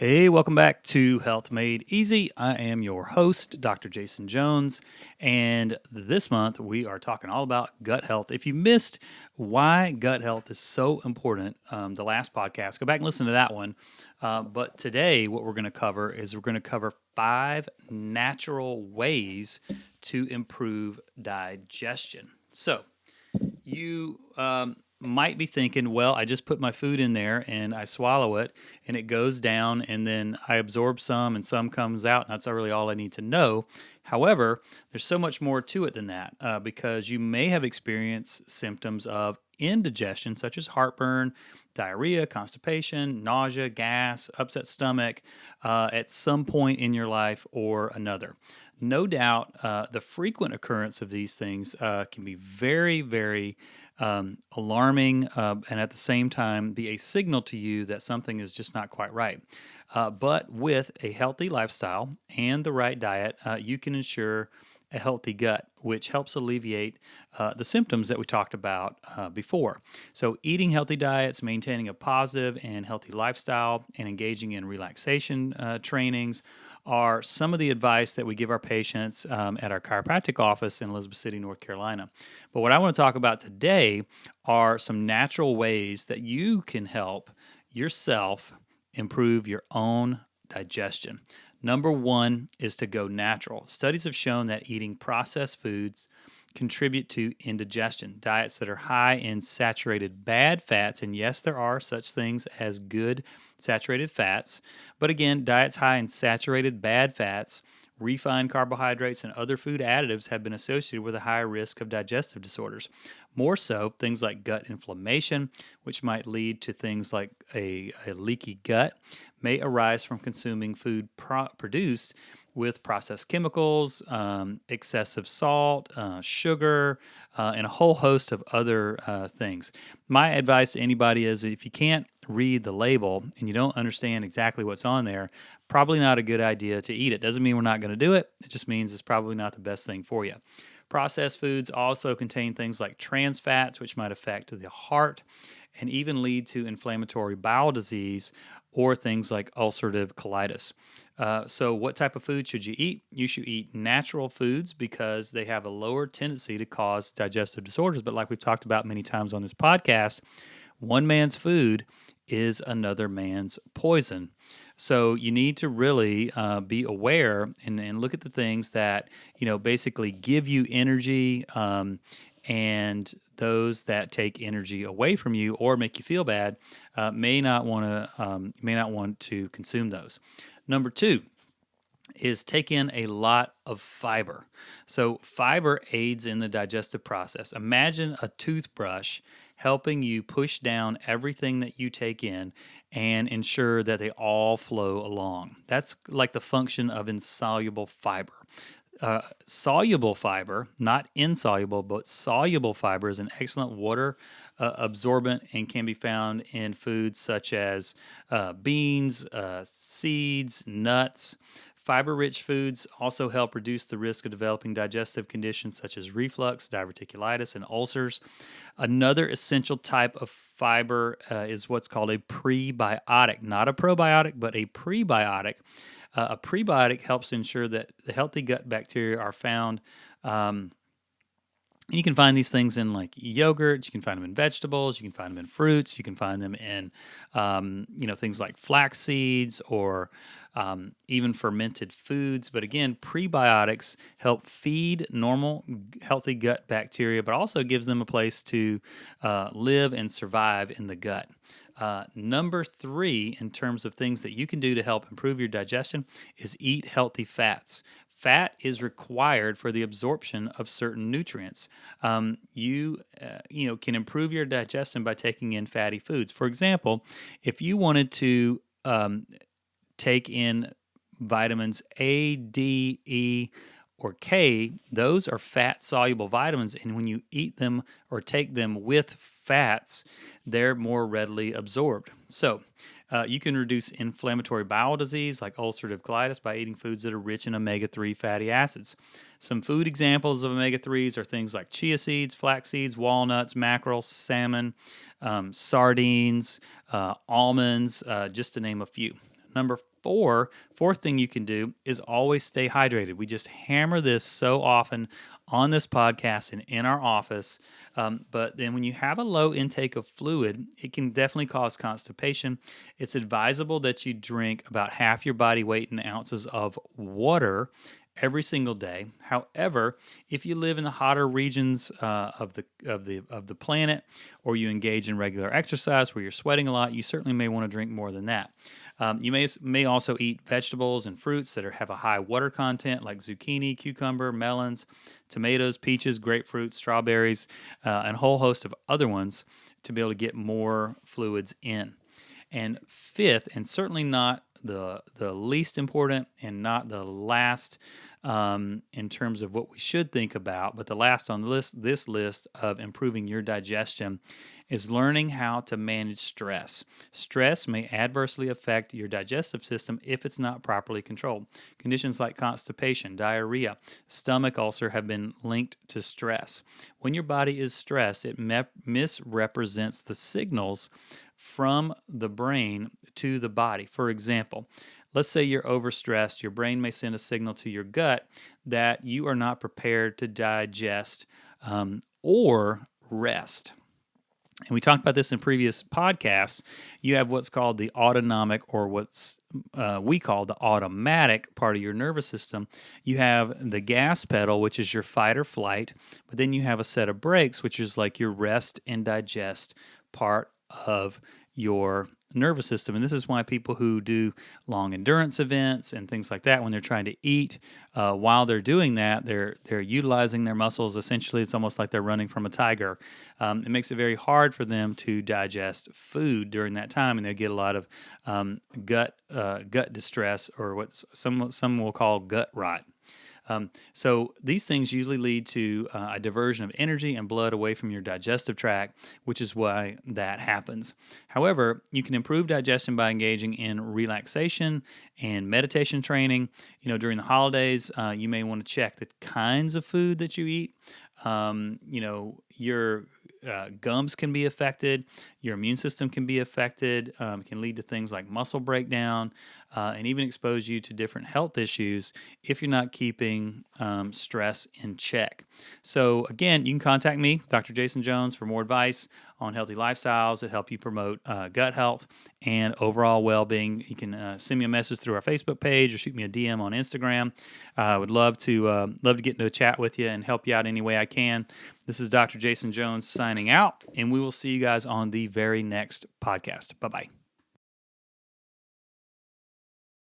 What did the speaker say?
Hey, welcome back to Health Made Easy. I am your host, Dr. Jason Jones, and this month we are talking all about gut health. If you missed why gut health is so important, the last podcast, go back and listen to that one. But today, what we're going to cover is we're going to cover 5 natural ways to improve digestion. So, you might be thinking, well, I just put my food in there and I swallow it and it goes down and then I absorb some and some comes out. And that's really all I need to know. However, there's so much more to it than that because you may have experienced symptoms of indigestion, such as heartburn, diarrhea, constipation, nausea, gas, upset stomach at some point in your life or another. No doubt, the frequent occurrence of these things can be very, very alarming and at the same time be a signal to you that something is just not quite right. But with a healthy lifestyle and the right diet, you can ensure a healthy gut, which helps alleviate the symptoms that we talked about before. So, eating healthy diets, maintaining a positive and healthy lifestyle, and engaging in relaxation trainings are some of the advice that we give our patients at our chiropractic office in Elizabeth City, North Carolina. But what I want to talk about today are some natural ways that you can help yourself improve your own digestion. Number 1 is to go natural. Studies have shown that eating processed foods contribute to indigestion. Diets that are high in saturated bad fats, and yes, there are such things as good saturated fats, but again, diets high in saturated bad fats, refined carbohydrates, and other food additives have been associated with a higher risk of digestive disorders. More so, things like gut inflammation, which might lead to things like a leaky gut, may arise from consuming food produced with processed chemicals, excessive salt, sugar, and a whole host of other things. My advice to anybody is if you can't read the label and you don't understand exactly what's on there, probably not a good idea to eat it. Doesn't mean we're not going to do it. It just means it's probably not the best thing for you. Processed foods also contain things like trans fats, which might affect the heart and even lead to inflammatory bowel disease or things like ulcerative colitis. So what type of food should you eat? You should eat natural foods because they have a lower tendency to cause digestive disorders. But like we've talked about many times on this podcast, one man's food is another man's poison. So you need to really be aware and look at the things that, basically give you energy and those that take energy away from you or make you feel bad may not want to consume those. Number 2 is take in a lot of fiber. So fiber aids in the digestive process. Imagine a toothbrush helping you push down everything that you take in and ensure that they all flow along. That's like the function of insoluble fiber. Soluble fiber, not insoluble, but soluble fiber is an excellent water absorbent and can be found in foods such as beans, seeds, nuts. Fiber-rich foods also help reduce the risk of developing digestive conditions such as reflux, diverticulitis, and ulcers. Another essential type of fiber is what's called a prebiotic, not a probiotic, but a prebiotic. A prebiotic helps ensure that the healthy gut bacteria are found. You can find these things in like yogurt. You can find them in vegetables. You can find them in fruits. You can find them in, things like flax seeds or even fermented foods. But again, prebiotics help feed normal, healthy gut bacteria, but also gives them a place to live and survive in the gut. Number 3, in terms of things that you can do to help improve your digestion, is eat healthy fats. Fat is required for the absorption of certain nutrients. You can improve your digestion by taking in fatty foods. For example, if you wanted to take in vitamins A, D, E, or K, those are fat-soluble vitamins, and when you eat them or take them with fats, they're more readily absorbed. So you can reduce inflammatory bowel disease like ulcerative colitis by eating foods that are rich in omega-3 fatty acids. Some food examples of omega-3s are things like chia seeds, flax seeds, walnuts, mackerel, salmon, sardines, almonds, just to name a few. Fourth thing you can do is always stay hydrated. We just hammer this so often on this podcast and in our office. But then when you have a low intake of fluid, it can definitely cause constipation. It's advisable that you drink about half your body weight in ounces of water every single day. However, if you live in the hotter regions of the planet, or you engage in regular exercise where you're sweating a lot, you certainly may want to drink more than that. You may also eat vegetables and fruits that have a high water content, like zucchini, cucumber, melons, tomatoes, peaches, grapefruit, strawberries, and a whole host of other ones to be able to get more fluids in. And fifth, and certainly not the least important and not the last in terms of what we should think about, but the last on this list of improving your digestion is learning how to manage stress. Stress may adversely affect your digestive system if it's not properly controlled. Conditions like constipation, diarrhea, stomach ulcer have been linked to stress. When your body is stressed, it misrepresents the signals from the brain to the body. For example, let's say you're overstressed. Your brain may send a signal to your gut that you are not prepared to digest or rest. And we talked about this in previous podcasts. You have what's called the autonomic, or what's we call the automatic part of your nervous system. You have the gas pedal, which is your fight or flight, but then you have a set of brakes, which is like your rest and digest part of your nervous system. And this is why people who do long endurance events and things like that, when they're trying to eat, while they're doing that, they're utilizing their muscles. Essentially, it's almost like they're running from a tiger. It makes it very hard for them to digest food during that time, and they get a lot of gut distress, or what some will call gut rot. So these things usually lead to a diversion of energy and blood away from your digestive tract, which is why that happens. However, you can improve digestion by engaging in relaxation and meditation training. During the holidays, you may want to check the kinds of food that you eat. Your gums can be affected, your immune system can be affected, can lead to things like muscle breakdown, and even expose you to different health issues if you're not keeping stress in check. So again, you can contact me, Dr. Jason Jones, for more advice on healthy lifestyles that help you promote gut health and overall well-being. You can send me a message through our Facebook page or shoot me a DM on Instagram. I would love to get into a chat with you and help you out any way I can. This is Dr. Jason Jones signing out, and we will see you guys on the very next podcast. Bye-bye.